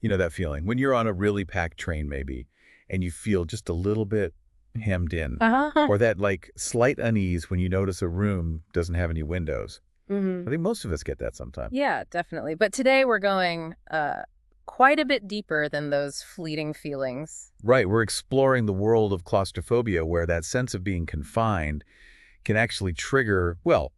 You know that feeling when you're on a really packed train maybe, and you feel just a little bit hemmed in, Uh-huh. or that like slight unease when you notice a room doesn't have any windows. hmm I think most of us get that sometime. Yeah, definitely. But today we're going quite a bit deeper than those fleeting feelings. Right, we're exploring the world of claustrophobia where that sense of being confined can actually trigger, well,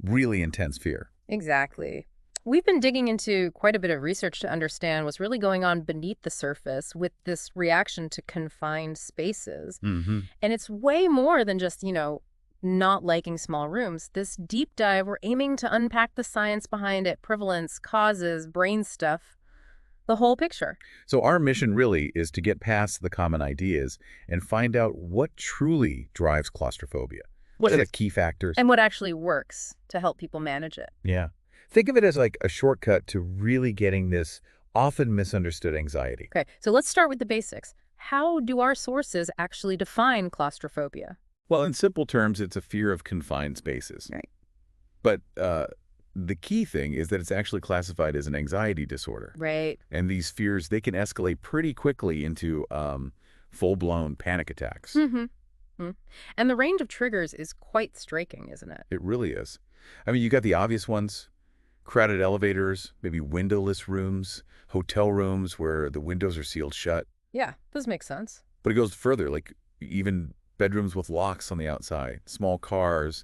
really intense fear. Exactly. We've been digging into quite a bit of research to understand what's really going on beneath the surface with this reaction to confined spaces. Hmm. And it's way more than just, not liking small rooms. This deep dive, we're aiming to unpack the science behind it, prevalence, causes, brain stuff, the whole picture. So our mission really is to get past the common ideas and find out what truly drives claustrophobia. What are the key factors? And what actually works to help people manage it. Yeah. Think of it as like a shortcut to really getting this often misunderstood anxiety. Okay, so let's start with the basics. How do our sources actually define claustrophobia? Well, in simple terms, it's a fear of confined spaces. Right. But the key thing is that it's actually classified as an anxiety disorder. Right. And these fears, they can escalate pretty quickly into full-blown panic attacks. Mm-hmm. And the range of triggers is quite striking, isn't it? It really is. I mean, you got the obvious ones, crowded elevators, maybe windowless rooms, hotel rooms where the windows are sealed shut. Yeah, this makes sense. But it goes further, like even bedrooms with locks on the outside, small cars,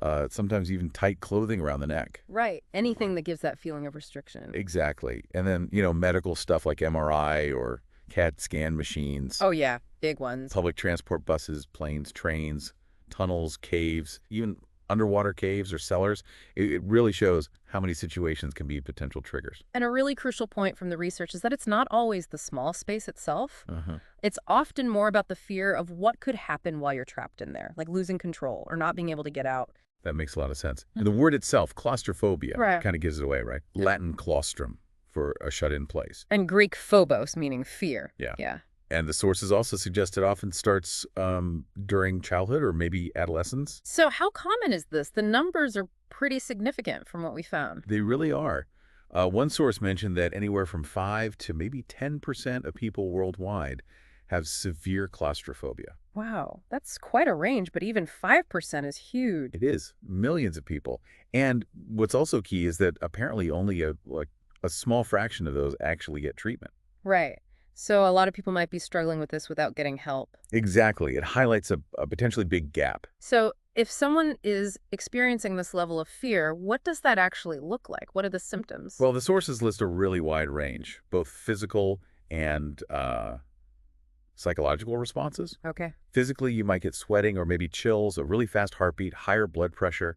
Mm. sometimes even tight clothing around the neck. Right. Anything that gives that feeling of restriction. Exactly. And then, medical stuff like MRI or CAT scan machines, Oh, yeah. Big ones. public transport buses, planes, trains, tunnels, caves, even underwater caves or cellars. It really shows how many situations can be potential triggers. And a really crucial point from the research is that it's not always the small space itself. Uh-huh. It's often more about the fear of what could happen while you're trapped in there, like losing control or not being able to get out. That makes a lot of sense. And the word itself, claustrophobia, Right. kind of gives it away, right? Latin claustrum for a shut-in place. And Greek phobos, meaning fear. Yeah. Yeah. And the sources also suggest it often starts during childhood or maybe adolescence. So how common is this? The numbers are pretty significant from what we found. They really are. One source mentioned that anywhere from 5 to maybe 10% of people worldwide have severe claustrophobia. Wow, that's quite a range, but even 5% is huge. It is millions of people. And what's also key is that apparently only a small fraction of those actually get treatment. Right. So a lot of people might be struggling with this without getting help. Exactly. It highlights a potentially big gap. So if someone is experiencing this level of fear, what does that actually look like? What are the symptoms? Well, the sources list a really wide range, both physical and psychological responses. Okay. Physically, you might get sweating or maybe chills, a really fast heartbeat, higher blood pressure,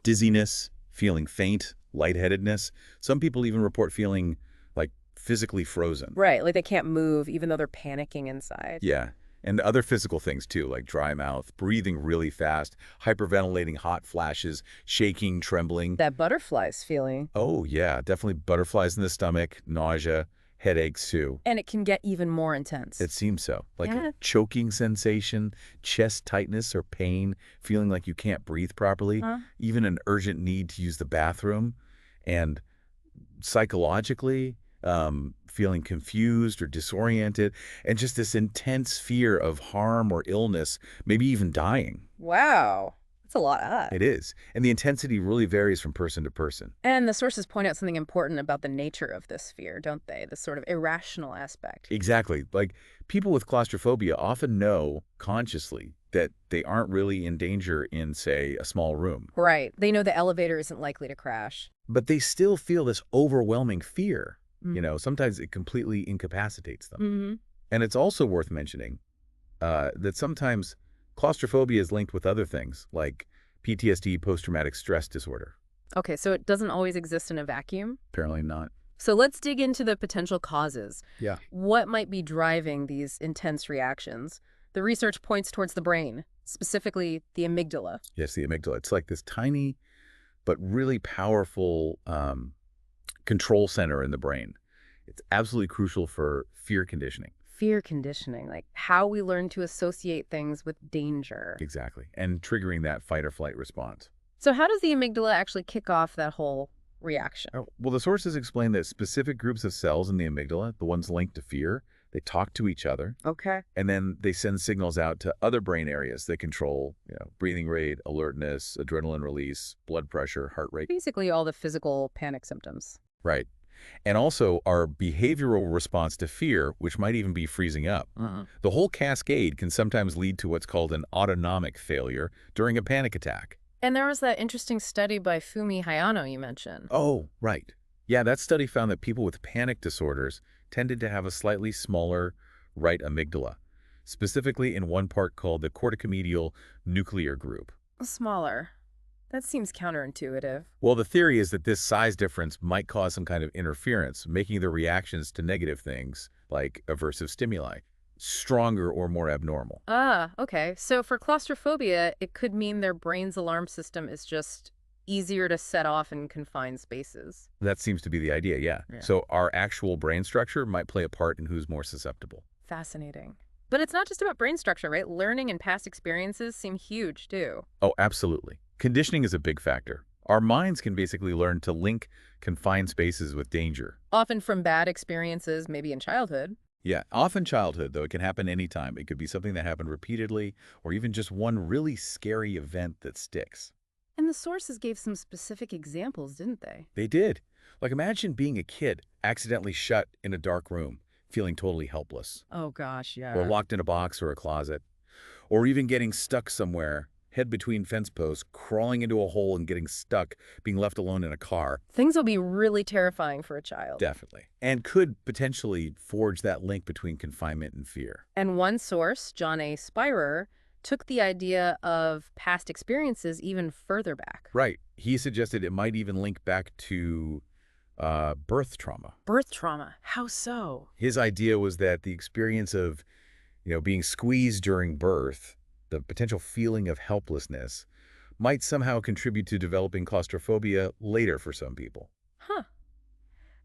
dizziness, feeling faint, lightheadedness. Some people even report feeling like physically frozen. Right, like they can't move even though they're panicking inside. Yeah. And other physical things too, like dry mouth, breathing really fast, hyperventilating, hot flashes, shaking, trembling. That butterflies feeling. Oh, yeah, definitely butterflies in the stomach, nausea, headaches too. And it can get even more intense. It seems so. Like Yeah. a choking sensation, chest tightness or pain, feeling like you can't breathe properly, Huh? even an urgent need to use the bathroom, and psychologically, feeling confused or disoriented, and just this intense fear of harm or illness, maybe even dying. Wow. That's a lot. It is. And the intensity really varies from person to person. And the sources point out something important about the nature of this fear, don't they? This sort of irrational aspect. Exactly. Like people with claustrophobia often know consciously that they aren't really in danger in, say, a small room, Right. They know the elevator isn't likely to crash. but they still feel this overwhelming fear. Mm. Sometimes it completely incapacitates them. Mm-hmm. And it's also worth mentioning that sometimes claustrophobia is linked with other things like PTSD, post-traumatic stress disorder. Okay, so it doesn't always exist in a vacuum. Apparently not. So let's dig into the potential causes. Yeah. What might be driving these intense reactions? The research points towards the brain, specifically the amygdala. Yes, the amygdala. It's like this tiny but really powerful control center in the brain. It's absolutely crucial for fear conditioning. Fear conditioning, like how we learn to associate things with danger. Exactly. And triggering that fight or flight response. So how does the amygdala actually kick off that whole reaction. Oh, well, the sources explain that specific groups of cells in the amygdala, the ones linked to fear, they talk to each other, Okay. and then they send signals out to other brain areas that control, breathing rate, alertness, adrenaline release, blood pressure, heart rate. Basically all the physical panic symptoms. Right. And also our behavioral response to fear, which might even be freezing up. The whole cascade can sometimes lead to what's called an autonomic failure during a panic attack. And there was that interesting study by Fumi Hayano you mentioned. Oh, right. Yeah, that study found that people with panic disorders tended to have a slightly smaller right amygdala, specifically in one part called the corticomedial nuclear group. Smaller. That seems counterintuitive. Well, the theory is that this size difference might cause some kind of interference, making the reactions to negative things, like aversive stimuli, stronger or more abnormal. Ah, okay. So for claustrophobia, it could mean their brain's alarm system is just easier to set off in confined spaces. That seems to be the idea, yeah. Yeah. So our actual brain structure might play a part in who's more susceptible. Fascinating. But it's not just about brain structure, right? Learning and past experiences seem huge, too. Oh, absolutely. Conditioning is a big factor. Our minds can basically learn to link confined spaces with danger. Often from bad experiences, maybe in childhood. Yeah, often childhood, though it can happen anytime. It could be something that happened repeatedly or even just one really scary event that sticks. And the sources gave some specific examples, didn't they? They did. Like imagine being a kid accidentally shut in a dark room, feeling totally helpless, Oh, gosh, or yeah. locked in a box or a closet, or even getting stuck somewhere, head between fence posts, crawling into a hole and getting stuck, being left alone in a car. Things will be really terrifying for a child. Definitely. And could potentially forge that link between confinement and fear. And one source, John A. Spirer, took the idea of past experiences even further back. Right. He suggested it might even link back to birth trauma. Birth trauma. How so? His idea was that the experience of, being squeezed during birth, the potential feeling of helplessness, might somehow contribute to developing claustrophobia later for some people. Huh.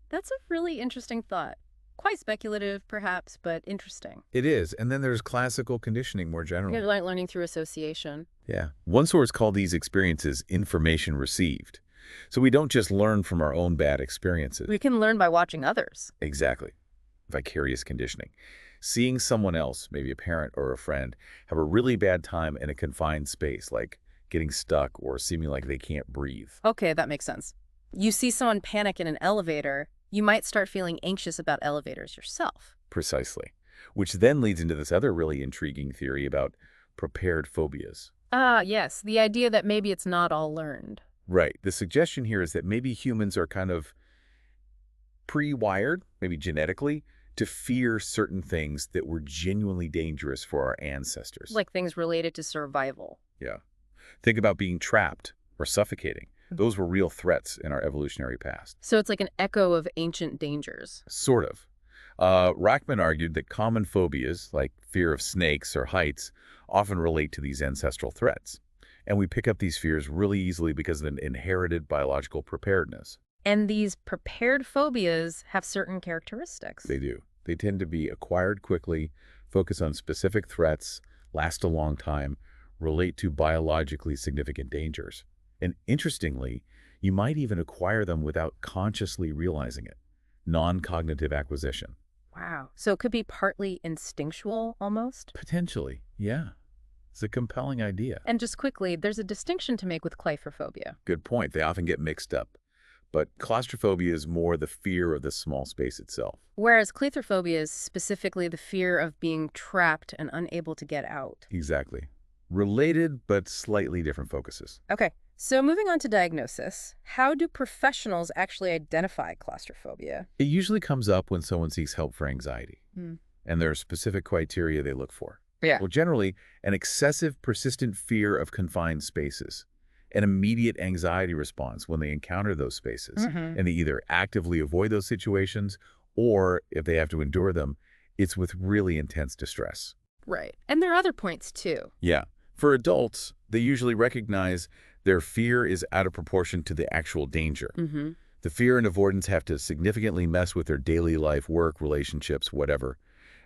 That's a really interesting thought. Quite speculative, perhaps, but interesting. It is. And then there's classical conditioning more generally. Like learning through association. Yeah. One source called these experiences information received. So we don't just learn from our own bad experiences. We can learn by watching others. Exactly. Vicarious conditioning. Seeing someone else, maybe a parent or a friend, have a really bad time in a confined space, like getting stuck or seeming like they can't breathe. Okay, that makes sense. You see someone panic in an elevator, you might start feeling anxious about elevators yourself. Precisely. Which then leads into this other really intriguing theory about prepared phobias. Ah, yes, the idea that maybe it's not all learned. Right. The suggestion here is that maybe humans are kind of pre-wired, maybe genetically, to fear certain things that were genuinely dangerous for our ancestors. Like things related to survival. Yeah. Think about being trapped or suffocating. Those were real threats in our evolutionary past. So it's like an echo of ancient dangers. Sort of. Rachman argued that common phobias, like fear of snakes or heights, often relate to these ancestral threats. And we pick up these fears really easily because of an inherited biological preparedness. And these prepared phobias have certain characteristics. They do. They tend to be acquired quickly, focus on specific threats, last a long time, relate to biologically significant dangers. And interestingly, you might even acquire them without consciously realizing it. Non-cognitive acquisition. Wow. So it could be partly instinctual, almost? Potentially, yeah. It's a compelling idea. And just quickly, there's a distinction to make with claustrophobia. Good point. They often get mixed up. But claustrophobia is more the fear of the small space itself. Whereas claustrophobia is specifically the fear of being trapped and unable to get out. Exactly. Related, but slightly different focuses. Okay, so moving on to diagnosis, how do professionals actually identify claustrophobia? It usually comes up when someone seeks help for anxiety. And there are specific criteria they look for. Yeah. Well, generally, an excessive, persistent fear of confined spaces, an immediate anxiety response when they encounter those spaces, and they either actively avoid those situations, or if they have to endure them, it's with really intense distress. Right. And there are other points, too. Yeah. For adults, they usually recognize their fear is out of proportion to the actual danger. The fear and avoidance have to significantly mess with their daily life, work, relationships, whatever.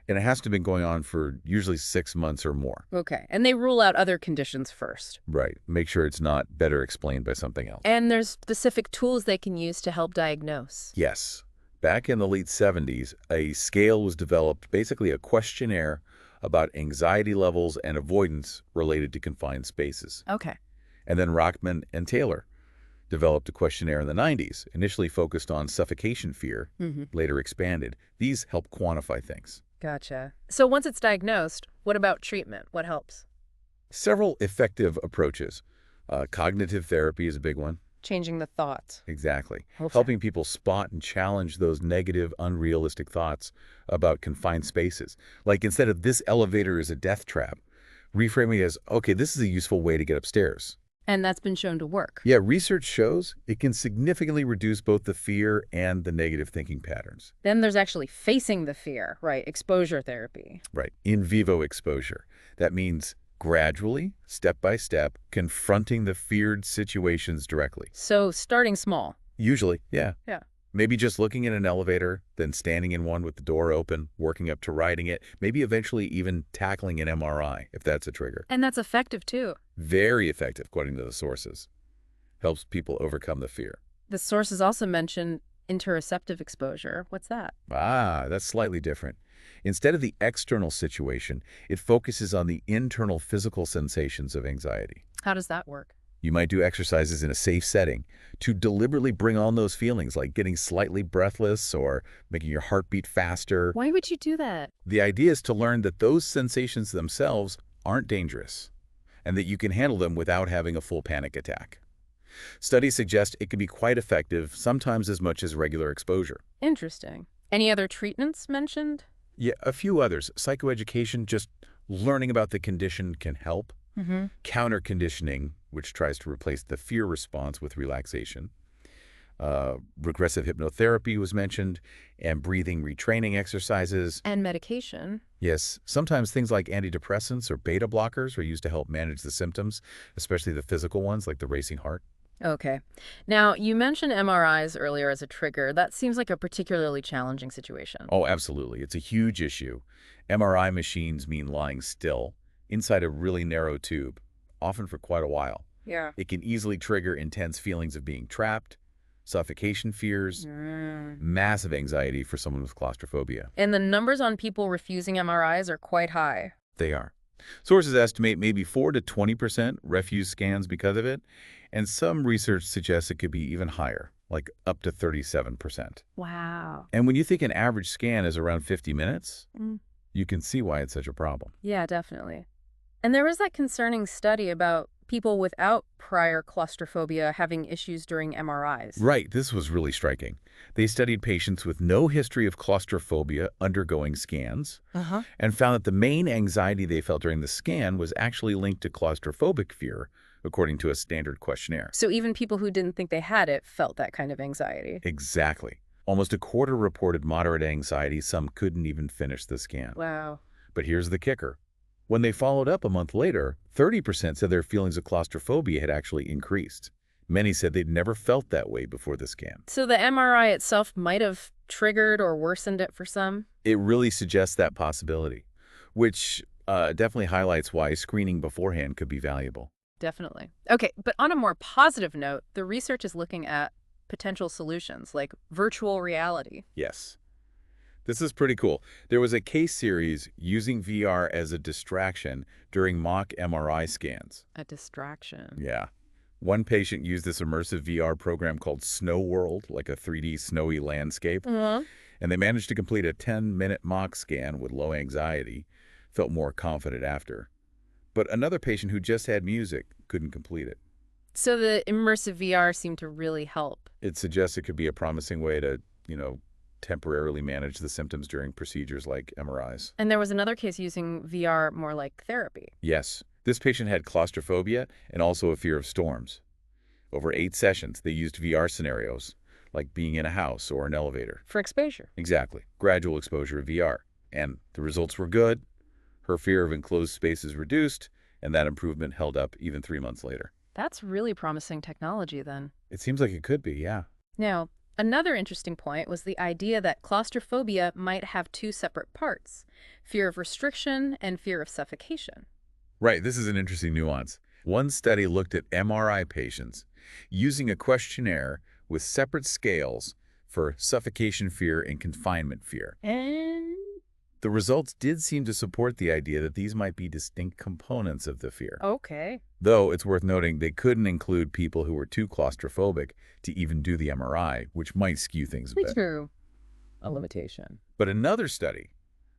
And it has to have been going on for usually 6 months or more. Okay. And they rule out other conditions first. Right. Make sure it's not better explained by something else. And there's specific tools they can use to help diagnose. Yes. Back in the late 70s, a scale was developed, basically a questionnaire about anxiety levels and avoidance related to confined spaces. Okay. And then Rockman and Taylor developed a questionnaire in the 90s, initially focused on suffocation fear, later expanded. These help quantify things. Gotcha. So once it's diagnosed, what about treatment? What helps? Several effective approaches. Cognitive therapy is a big one. Changing the thoughts. Exactly. Okay. Helping people spot and challenge those negative, unrealistic thoughts about confined spaces. Like instead of this elevator is a death trap, reframing it as, okay, this is a useful way to get upstairs. And that's been shown to work. Yeah, research shows it can significantly reduce both the fear and the negative thinking patterns. Then there's actually facing the fear, right? Exposure therapy. Right. In vivo exposure. That means gradually, step by step, confronting the feared situations directly. So starting small. Usually, yeah. Yeah. Maybe just looking in an elevator, then standing in one with the door open, working up to riding it, maybe eventually even tackling an MRI, if that's a trigger. And that's effective too. Very effective, according to the sources. Helps people overcome the fear. The sources also mention interoceptive exposure. What's that? Ah, that's slightly different. Instead of the external situation, it focuses on the internal physical sensations of anxiety. How does that work? You might do exercises in a safe setting to deliberately bring on those feelings, like getting slightly breathless or making your heart beat faster. Why would you do that? The idea is to learn that those sensations themselves aren't dangerous and that you can handle them without having a full panic attack. Studies suggest it can be quite effective, sometimes as much as regular exposure. Interesting. Any other treatments mentioned? Yeah, a few others. Psychoeducation, just learning about the condition can help. Counter-conditioning, which tries to replace the fear response with relaxation. Regressive hypnotherapy was mentioned, and breathing retraining exercises. And medication. Yes, sometimes things like antidepressants or beta blockers are used to help manage the symptoms, especially the physical ones like the racing heart. Okay. Now, you mentioned MRIs earlier as a trigger. That seems like a particularly challenging situation. Oh, absolutely. It's a huge issue. MRI machines mean lying still inside a really narrow tube, often for quite a while. Yeah. It can easily trigger intense feelings of being trapped, suffocation fears, massive anxiety for someone with claustrophobia. And the numbers on people refusing MRIs are quite high. They are. Sources estimate maybe 4 to 20% refuse scans because of it, and some research suggests it could be even higher, like up to 37%. Wow. And when you think an average scan is around 50 minutes, you can see why it's such a problem. Yeah, definitely. And there was that concerning study about people without prior claustrophobia having issues during MRIs. Right, this was really striking. They studied patients with no history of claustrophobia undergoing scans and found that the main anxiety they felt during the scan was actually linked to claustrophobic fear, according to a standard questionnaire. So even people who didn't think they had it felt that kind of anxiety. Exactly. Almost a quarter reported moderate anxiety. Some couldn't even finish the scan. Wow. But here's the kicker. When they followed up a month later, 30% said their feelings of claustrophobia had actually increased. Many said they'd never felt that way before the scan. So the MRI itself might have triggered or worsened it for some? It really suggests that possibility, which definitely highlights why screening beforehand could be valuable. Definitely. Okay, but on a more positive note, the research is looking at potential solutions like virtual reality. Yes. This is pretty cool. There was a case series using VR as a distraction during mock MRI scans. A distraction. Yeah. One patient used this immersive VR program called Snow World, like a 3D snowy landscape, and they managed to complete a 10-minute mock scan with low anxiety, felt more confident after. But another patient who just had music couldn't complete it. So the immersive VR seemed to really help. It suggests it could be a promising way to, temporarily manage the symptoms during procedures like MRIs. And there was another case using VR more like therapy. Yes. This patient had claustrophobia and also a fear of storms. Over 8 sessions, they used VR scenarios, like being in a house or an elevator. For exposure. Exactly. Gradual exposure of VR. And the results were good. Her fear of enclosed spaces reduced, and that improvement held up even 3 months later. That's really promising technology then. It seems like it could be, yeah. Now, Another interesting point was the idea that claustrophobia might have two separate parts: fear of restriction and fear of suffocation. Right, this is an interesting nuance. One study looked at MRI patients using a questionnaire with separate scales for suffocation fear and confinement fear. And The results did seem to support the idea that these might be distinct components of the fear. okay. Though it's worth noting they couldn't include people who were too claustrophobic to even do the MRI, which might skew things a bit. True. A limitation. But another study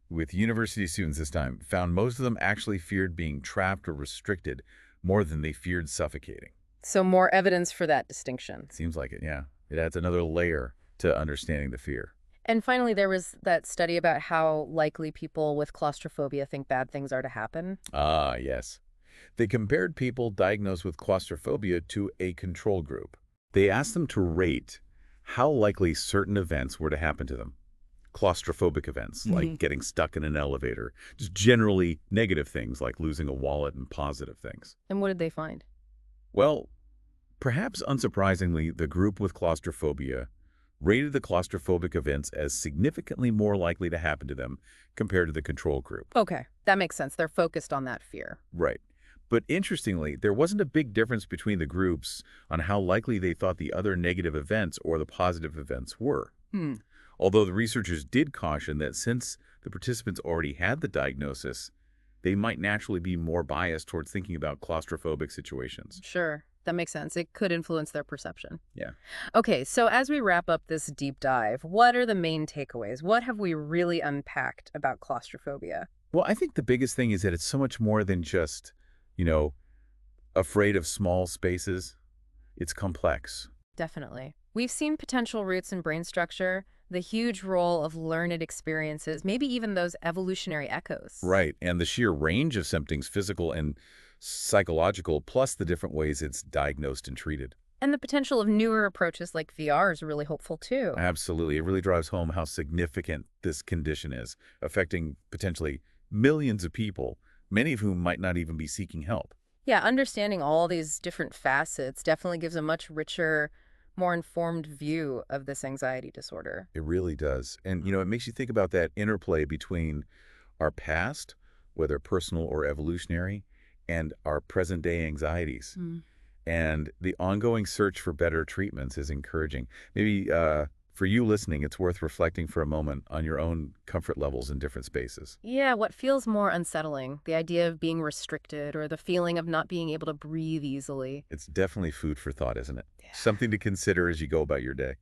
with university students this time found most of them actually feared being trapped or restricted more than they feared suffocating. So more evidence for that distinction. Seems like it, yeah. It adds another layer to understanding the fear. And finally, there was that study about how likely people with claustrophobia think bad things are to happen. Ah, yes. They compared people diagnosed with claustrophobia to a control group. They asked them to rate how likely certain events were to happen to them. Claustrophobic events, like getting stuck in an elevator, just generally negative things like losing a wallet, and positive things. And what did they find? Well, perhaps unsurprisingly, the group with claustrophobia rated the claustrophobic events as significantly more likely to happen to them compared to the control group. Okay, that makes sense. They're focused on that fear. Right. But interestingly, there wasn't a big difference between the groups on how likely they thought the other negative events or the positive events were. Hmm. Although the researchers did caution that since the participants already had the diagnosis, they might naturally be more biased towards thinking about claustrophobic situations. Sure, that makes sense. It could influence their perception. Yeah. Okay, so as we wrap up this deep dive, what are the main takeaways? What have we really unpacked about claustrophobia? Well, I think the biggest thing is that it's so much more than just, you know, afraid of small spaces. It's complex. Definitely. We've seen potential roots in brain structure, the huge role of learned experiences, maybe even those evolutionary echoes. Right. And the sheer range of symptoms, physical and psychological, plus the different ways it's diagnosed and treated. And the potential of newer approaches like VR is really hopeful too. Absolutely. It really drives home how significant this condition is, affecting potentially millions of people, many of whom might not even be seeking help. Yeah, understanding all these different facets definitely gives a much richer, more informed view of this anxiety disorder. It really does. And, it makes you think about that interplay between our past, whether personal or evolutionary, and our present-day anxieties. Mm. And the ongoing search for better treatments is encouraging. Maybe for you listening, it's worth reflecting for a moment on your own comfort levels in different spaces. Yeah, what feels more unsettling? The idea of being restricted or the feeling of not being able to breathe easily? It's definitely food for thought, isn't it? Yeah. Something to consider as you go about your day.